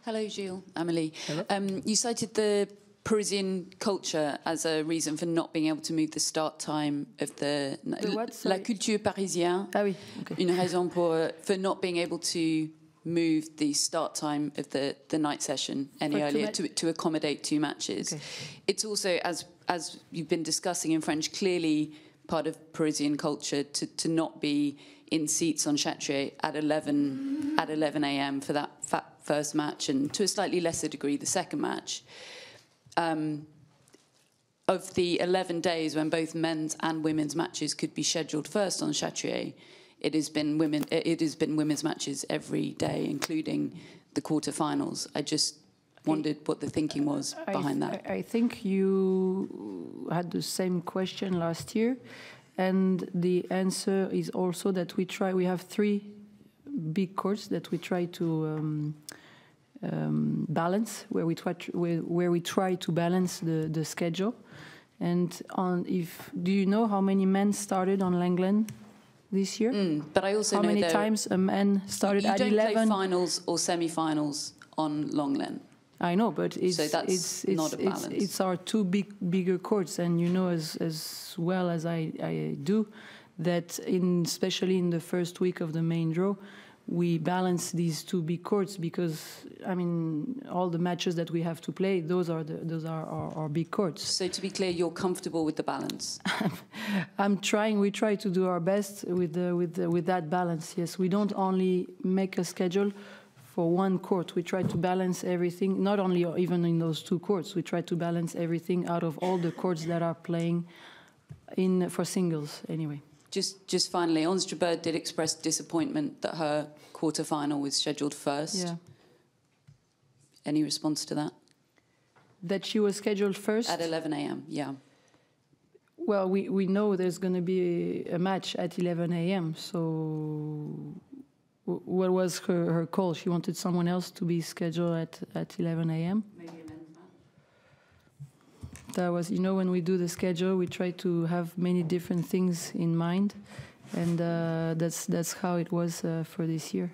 Hello, Gilles, Amélie. Hello. You cited the Parisian culture as a reason for not being able to move the start time of the what, la culture parisienne. Ah oui, okay. Une raison for not being able to move the start time of the night session any earlier to accommodate two matches. Okay. It's also, as you've been discussing in French, clearly part of Parisian culture to not be in seats on Chatrier at 11 a.m. for that first match, and to a slightly lesser degree the second match. Of the 11 days when both men's and women's matches could be scheduled first on Chatrier, it has been women's matches every day, including the quarterfinals. I just wondered what the thinking was behind that. I think you had the same question last year, and the answer is also that we have three big courts that we try to balance, where we try to balance the schedule. And do you know how many men started on Langland this year? But I also how know many times a man started at 11? You don't play finals or semi-finals on Longland. I know, but so that's not a balance. It's our two bigger courts, and you know as well as I do that especially in the first week of the main draw, we balance these two big courts because, I mean, all the matches that we have to play, those are our big courts. So to be clear, you're comfortable with the balance? I'm trying. We try to do our best with that balance. Yes, we don't only make a schedule for one court. We try to balance everything. Not only even in those two courts. We try to balance everything out of all the courts that are playing for singles. Anyway. Just finally, Ons Jabeur did express disappointment that her quarter-final was scheduled first. Yeah. Any response to that? That she was scheduled first? At 11 a.m., yeah. Well, we know there's going to be a match at 11 a.m., so what was her call? She wanted someone else to be scheduled at 11 a.m.? Maybe a men's match. That was, you know, when we do the schedule, we try to have many different things in mind, and that's how it was for this year.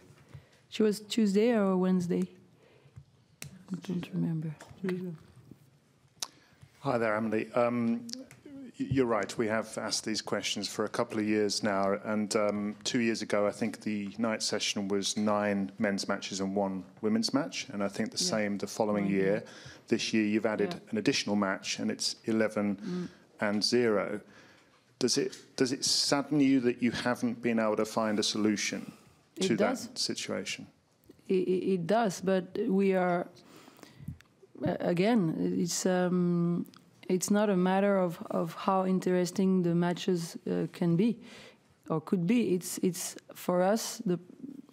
She was Tuesday or Wednesday? I don't remember. Hi there, Amélie. You're right, we have asked these questions for a couple of years now, and 2 years ago I think the night session was 9 men's matches and 1 women's match, and I think the same the following year. This year you've added an additional match, and it's 11 and 0. Does it sadden you that you haven't been able to find a solution to that situation? It does, but we are, again, it's not a matter of how interesting the matches can be or could be. It's for us,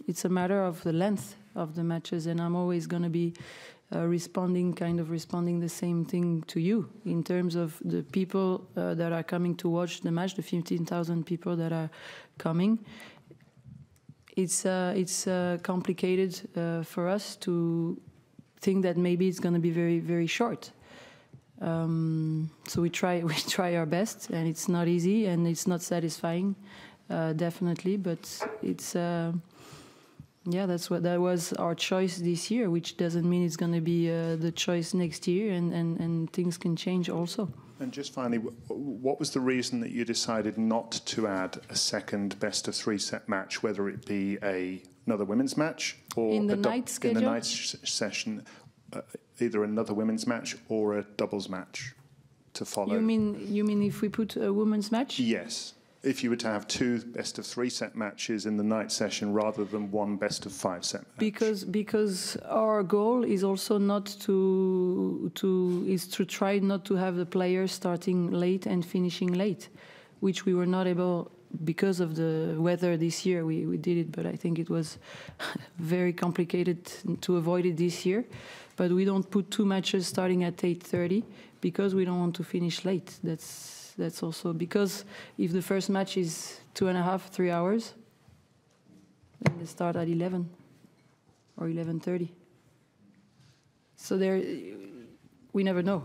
it's a matter of the length of the matches, and I'm always going to be responding the same thing to you in terms of the people that are coming to watch the match, the 15,000 people that are coming. It's complicated for us to think that maybe it's going to be very, very short. So we try our best, and it's not easy and it's not satisfying, definitely. But it's that was our choice this year, which doesn't mean it's going to be the choice next year, and things can change also. And just finally, what was the reason that you decided not to add a second best-of-3 set match, whether it be another women's match or in the night schedule? In the night session, either another women's match or a doubles match to follow? You mean if we put a women's match? Yes. If you were to have 2 best-of-3 set matches in the night session rather than 1 best-of-5 set match. Because our goal is also not to try not to have the players starting late and finishing late, which we were not able because of the weather this year. We did it, but I think it was very complicated to avoid it this year. But we don't put 2 matches starting at 8:30 because we don't want to finish late. That's also because if the first match is 2.5, 3 hours, then they start at 11 or 11:30. So we never know.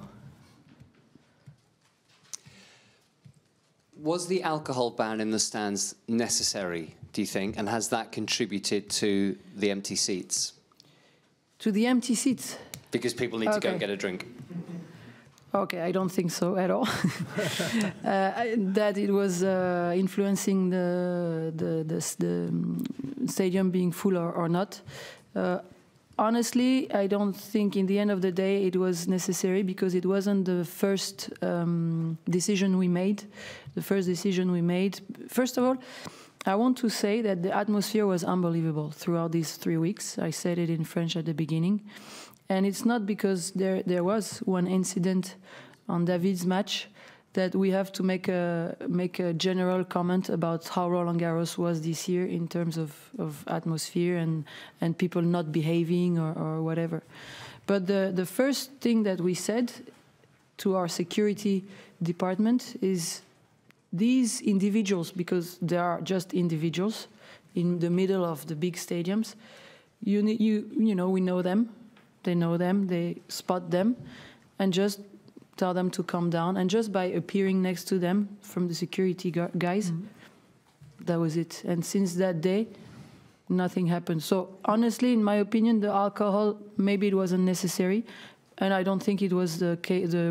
Was the alcohol ban in the stands necessary, do you think, and has that contributed to the empty seats? To the empty seats. Because people need to go and get a drink. Okay, I don't think so at all. That it was influencing the stadium being full or not. Honestly, I don't think in the end of the day it was necessary, because it wasn't the first decision we made. The first decision we made, first of all, I want to say that the atmosphere was unbelievable throughout these 3 weeks. I said it in French at the beginning. And it's not because there was one incident on David's match that we have to make a general comment about how Roland-Garros was this year in terms of atmosphere and people not behaving or whatever. But the first thing that we said to our security department is these individuals, because they are just individuals in the middle of the big stadiums, you know, we know them. They know them, they spot them, and just tell them to calm down. And just by appearing next to them from the security guys, that was it. And since that day, nothing happened. So honestly, in my opinion, the alcohol, maybe it wasn't necessary. And I don't think it was the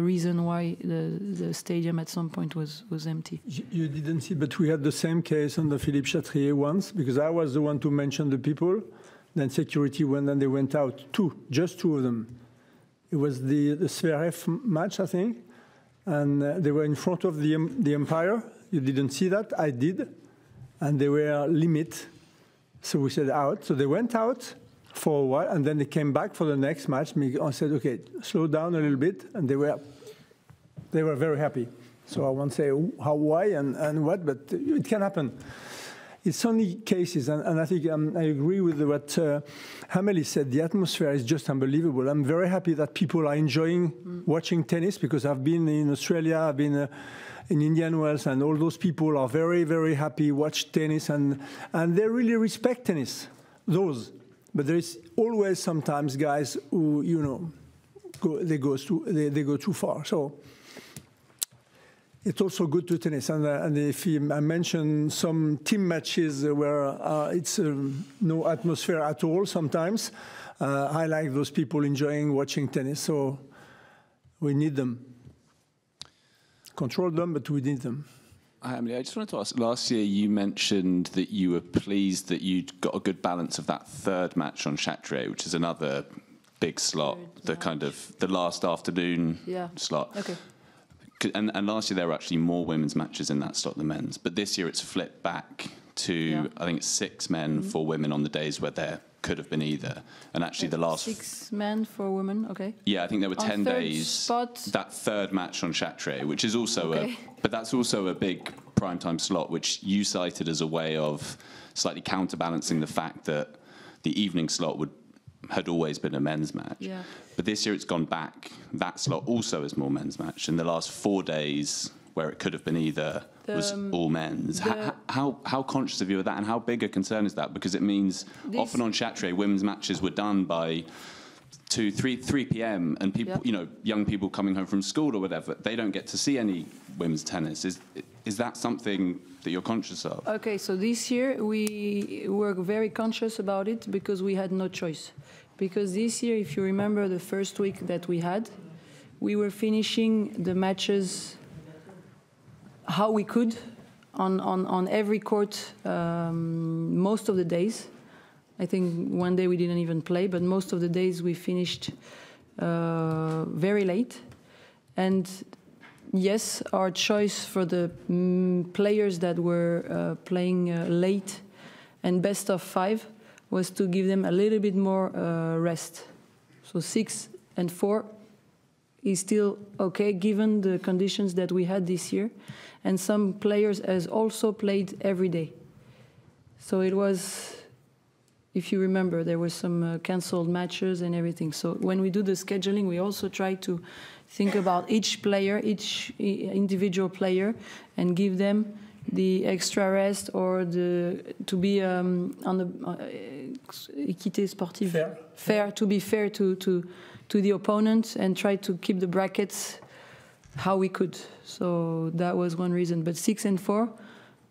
reason why the stadium at some point was empty. You didn't see, but we had the same case on the Philippe Chatrier once, because I was the one to mention the people. Then security went and they went out. Just two of them. It was the Zverev match, I think. And they were in front of the umpire. You didn't see that, I did. And they were limit. So we said out. So they went out for a while, and then they came back for the next match. I said, okay, slow down a little bit. And they were very happy. So I won't say how, why, and what, but it can happen. It's only cases, and I think I agree with what Amélie said. The atmosphere is just unbelievable. I'm very happy that people are enjoying watching tennis, because I've been in Australia, I've been in Indian Wells, and all those people are very, very happy, watch tennis, and they really respect tennis, those. But there is always sometimes guys who, you know, they go too far. So it's also good to tennis. And if I mention some team matches where it's no atmosphere at all sometimes, I like those people enjoying watching tennis. So we need them. Control them, but we need them. Hi, Amélie. I just wanted to ask, last year you mentioned that you were pleased that you'd got a good balance of that third match on Chatrier, which is another big slot, the last afternoon slot. Okay. And last year there were actually more women's matches in that slot than men's. But this year it's flipped back to, I think it's 6 men, 4 women on the days where there could have been either. And actually the last... 6 men, 4 women, okay. Yeah, I think there were 10 days. Spot. That third match on Chatrier, which is also but that's also a big primetime slot, which you cited as a way of slightly counterbalancing the fact that the evening slot had always been a men's match. Yeah. But this year it's gone back. That slot also is more men's match. And the last 4 days where it could have been either was all men's. How conscious of you of that, and how big a concern is that? Because it means often on Chatrier, women's matches were done by 3 p.m. and people, you know, young people coming home from school or whatever, they don't get to see any women's tennis. Is that something that you're conscious of? Okay, so this year we were very conscious about it because we had no choice. Because this year, if you remember the first week that we had, we were finishing the matches how we could on every court most of the days. I think one day we didn't even play, but most of the days we finished very late. And yes, our choice for the players that were playing late and best of 5 was to give them a little bit more rest. So 6 and 4 is still okay given the conditions that we had this year. And some players has also played every day. So it was, if you remember, there were some cancelled matches and everything. So when we do the scheduling, we also try to think about each player, each individual player, and give them the extra rest or to be on the équité sportive, fair, to be fair to the opponent and try to keep the brackets how we could. So that was one reason. But 6 and 4,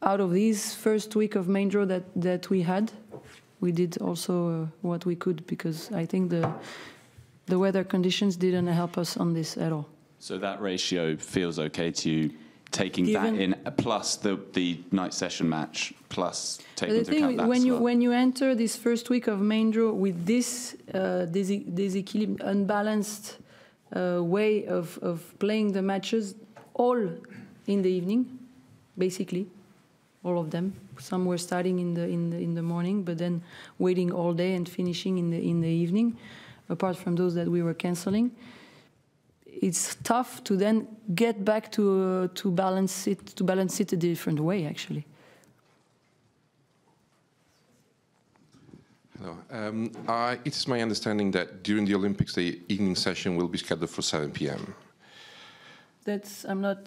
out of these first week of main draw that we had, we did also what we could, because I think the weather conditions didn't help us on this at all. So that ratio feels okay to you, taking that in, plus the night session match, plus taking into account that slot? When you enter this first week of main draw with this unbalanced way of playing the matches, all in the evening, basically, all of them. Some were starting in the morning, but then waiting all day and finishing in the evening. Apart from those that we were canceling, it's tough to then get back to balance it a different way, actually. Hello. It is my understanding that during the Olympics, the evening session will be scheduled for 7 p.m. I'm not,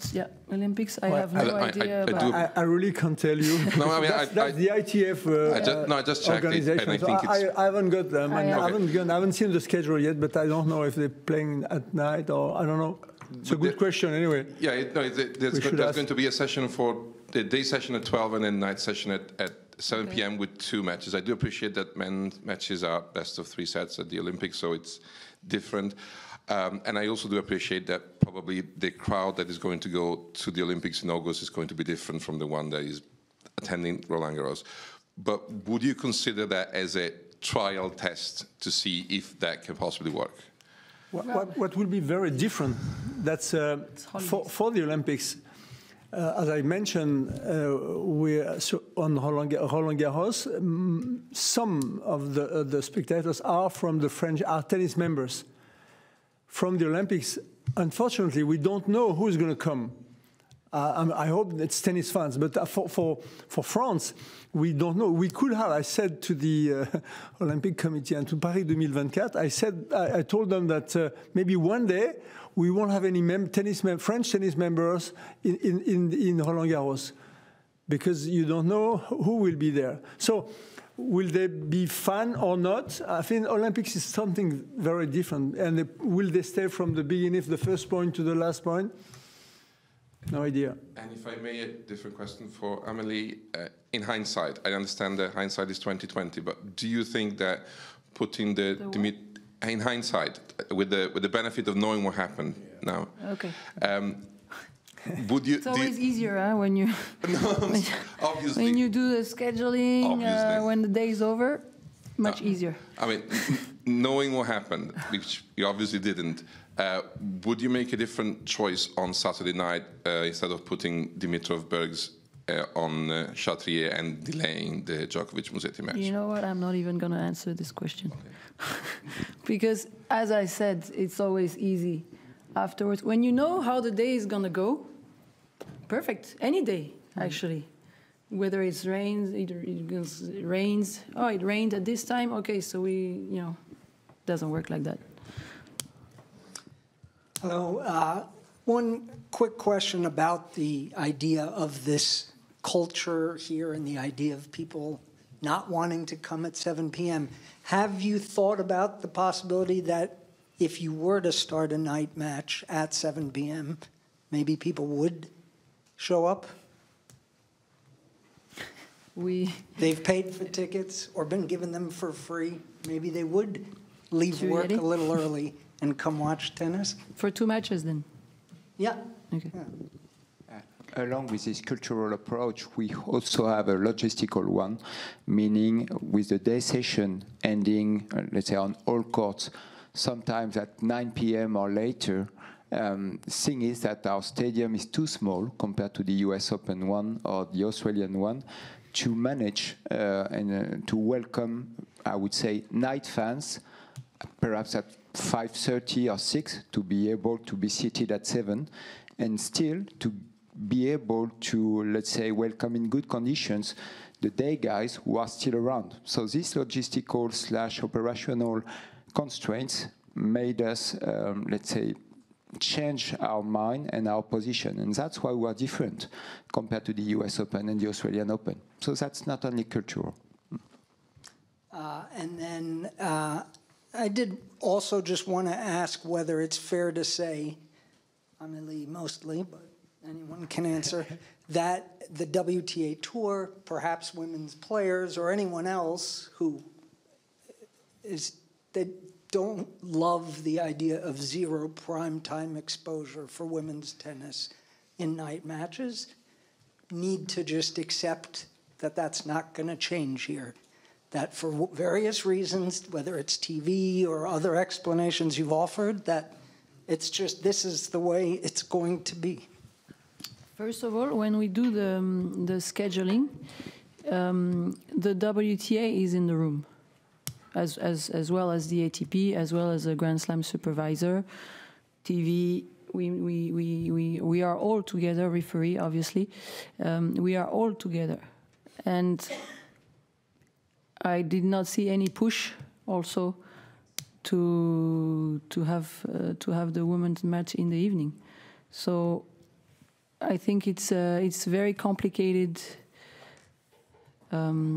Olympics, I have no idea about. I really can't tell you. No, I mean, that's the ITF I just checked organization. it, and I think I haven't got them. I Okay. haven't seen the schedule yet, but I don't know if they're playing at night or I don't know. It's a good question anyway. Yeah, there's going to be a session for the day session at 12 and then night session at 7 p.m. with 2 matches. I do appreciate that men's matches are best of 3 sets at the Olympics, so it's different. And I also do appreciate that probably the crowd that is going to go to the Olympics in August is going to be different from the one that is attending Roland-Garros. But would you consider that as a trial test to see if that can possibly work? What will be very different, that's for the Olympics, as I mentioned, on Roland-Garros, some of the spectators are from the French, are tennis members. From the Olympics, unfortunately, we don't know who's going to come. I hope it's tennis fans, but for France, we don't know. We could have, I said to the Olympic Committee and to Paris 2024, I told them that maybe one day we won't have any French tennis members in Roland-Garros, because you don't know who will be there. So will they be fun or not? I think Olympics is something very different. And will they stay from the beginning, the first point to the last point? No idea. And if I may, a different question for Amélie. In hindsight, I understand that hindsight is 2020, but do you think that putting in hindsight, with the benefit of knowing what happened now, okay. Would you? It's always easier when you obviously when you do the scheduling when the day is over. Much easier. I mean, knowing what happened, which you obviously didn't, would you make a different choice on Saturday night instead of putting Dimitrov Bergs on Chatrier and delaying the Djokovic-Musetti match? You know what? I'm not even going to answer this question. Okay. Because, as I said, it's always easy afterwards. When you know how the day is going to go, perfect. Any day, actually. Whether it rains, it rains. Oh, it rained at this time. Okay, so doesn't work like that. Hello. One quick question about the idea of this culture here and the idea of people not wanting to come at 7 p.m. Have you thought about the possibility that if you were to start a night match at 7 p.m., maybe people would show up? They've paid for tickets or been given them for free. Maybe they would leave work a little early and come watch tennis. For 2 matches, then? Yeah. Okay. Yeah. Along with this cultural approach, we also have a logistical one, meaning with the day session ending, let's say, on all courts, sometimes at 9 p.m. or later. Thing is that our stadium is too small compared to the US Open one or the Australian one to manage and to welcome, I would say, night fans, perhaps at 5:30 or 6, to be able to be seated at 7, and still to be able to, let's say, welcome in good conditions the day guys who are still around. So these logistical / operational constraints made us, let's say, change our mind and our position. And that's why we are different compared to the US Open and the Australian Open. So that's not only cultural. And then I did also just want to ask whether it's fair to say, Amélie mostly, but anyone can answer, that the WTA Tour, perhaps women's players or anyone else who that don't love the idea of zero primetime exposure for women's tennis in night matches, need to just accept that that's not going to change here. That for various reasons, whether it's TV or other explanations you've offered, that it's just, this is the way it's going to be. First of all, when we do the scheduling, the WTA is in the room, as well as the ATP, as well as the Grand Slam supervisor, TV. We are all together, referee, obviously. We are all together. And I did not see any push also to have the women's match in the evening. So I think it's very complicated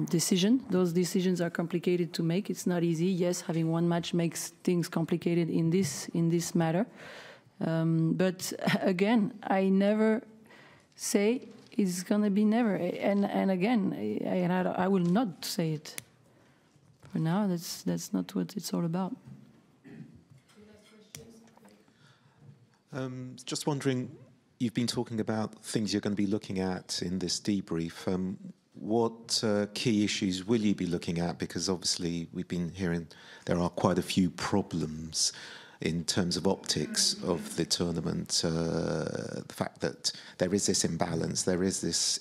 decision. Those decisions are complicated to make. It's not easy. Yes, having one match makes things complicated in this matter. But again, I never say it's gonna be never. And again, I will not say it. For now, that's not what it's all about. Just wondering, you've been talking about things you're going to be looking at in this debrief. What key issues will you be looking at? Because obviously we've been hearing there are quite a few problems in terms of optics of the tournament. The fact that there is this imbalance, there is this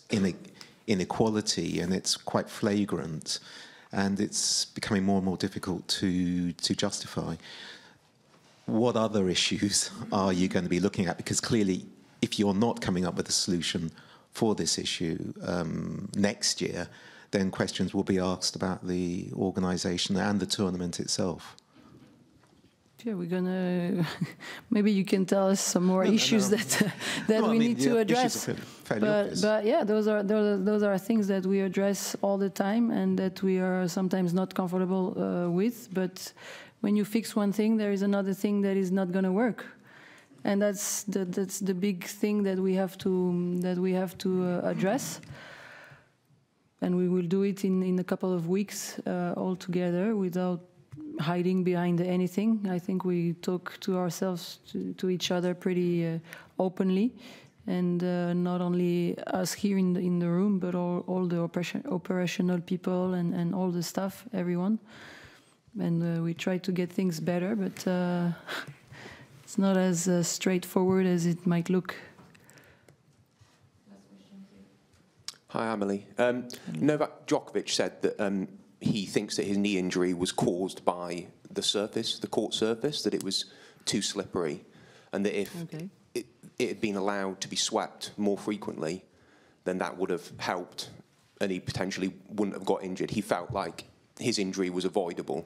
inequality, and it's quite flagrant, and it's becoming more and more difficult to justify. What other issues are you going to be looking at? Because clearly, if you're not coming up with a solution for this issue next year, then questions will be asked about the organisation and the tournament itself. Yeah, we're gonna. Maybe you can tell us some more issues that we need to address. But yeah, those are things that we address all the time and that we are sometimes not comfortable with. But when you fix one thing, there is another thing that is not going to work, and that's the big thing that we have to address. And we will do it in a couple of weeks all together without hiding behind anything. I think we talk to ourselves, to each other pretty openly, and not only us here in the room, but all the operational people and all the staff, everyone. And we try to get things better, but it's not as straightforward as it might look. Hi, Amélie. Novak Djokovic said that he thinks that his knee injury was caused by the surface, the court surface, that it was too slippery, and that if it had been allowed to be swept more frequently, then that would have helped, and he potentially wouldn't have got injured. He felt like his injury was avoidable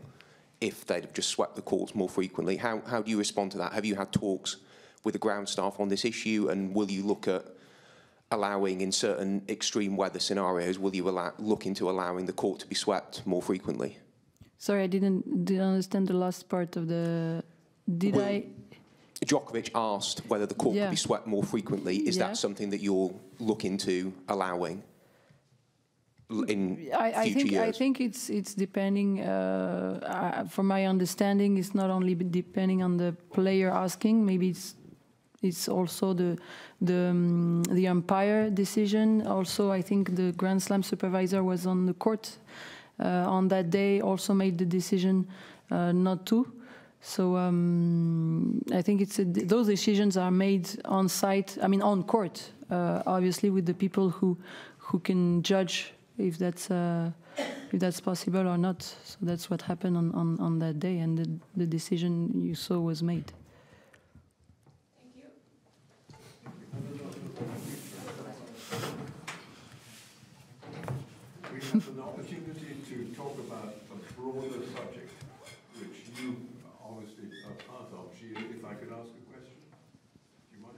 if they'd have just swept the courts more frequently. How do you respond to that? Have you had talks with the ground staff on this issue, and will you look at allowing, in certain extreme weather scenarios, will you look into allowing the court to be swept more frequently? Sorry, I didn't understand the last part of the... Djokovic asked whether the court could be swept more frequently. Is that something that you'll look into allowing in future years? I think it's depending, from my understanding, it's not only depending on the player asking, maybe it's also the umpire decision. Also, I think the Grand Slam supervisor was on the court on that day, also made the decision not to. So I think those decisions are made on site, I mean on court, obviously with the people who can judge if that's possible or not. So that's what happened on that day, and the decision you saw was made. We have an opportunity to talk about a broader subject, which you obviously are part of. Gilles, if I could ask a question, do you mind?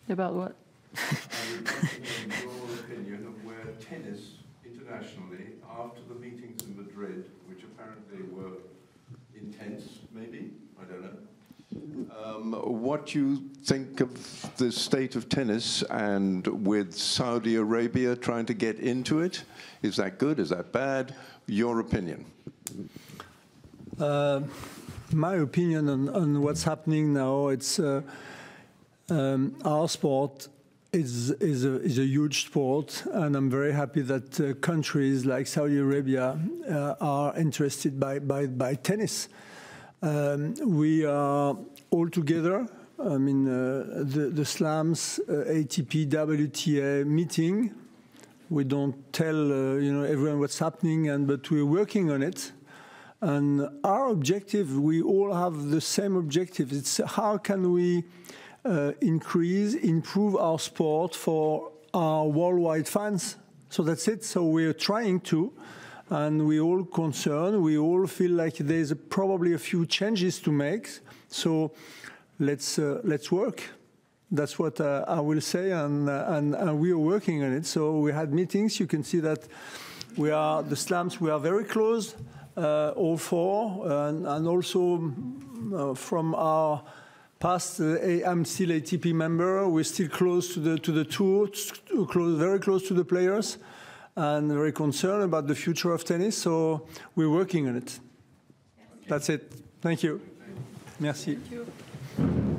About what? I would like to know your opinion of where tennis internationally, after the meetings in Madrid, which apparently were intense, maybe, I don't know, What you think of the state of tennis and with Saudi Arabia trying to get into it? Is that good? Is that bad? Your opinion. My opinion on what's happening now, it's our sport is a huge sport, and I'm very happy that countries like Saudi Arabia are interested by tennis. We are all together. I mean, the slams, ATP, WTA meeting. We don't tell everyone what's happening, but we're working on it. And our objective, we all have the same objective. It's how can we improve our sport for our worldwide fans. So that's it. So we're trying to, and we're all concerned. We all feel like there's probably a few changes to make. So let's work. That's what I will say, and we are working on it. So we had meetings. You can see that the slams. We are very close, all four, and also from our past. I'm still ATP member. We're still close to the tour, very close to the players, and very concerned about the future of tennis. So we're working on it. That's it. Thank you. Merci. Thank you.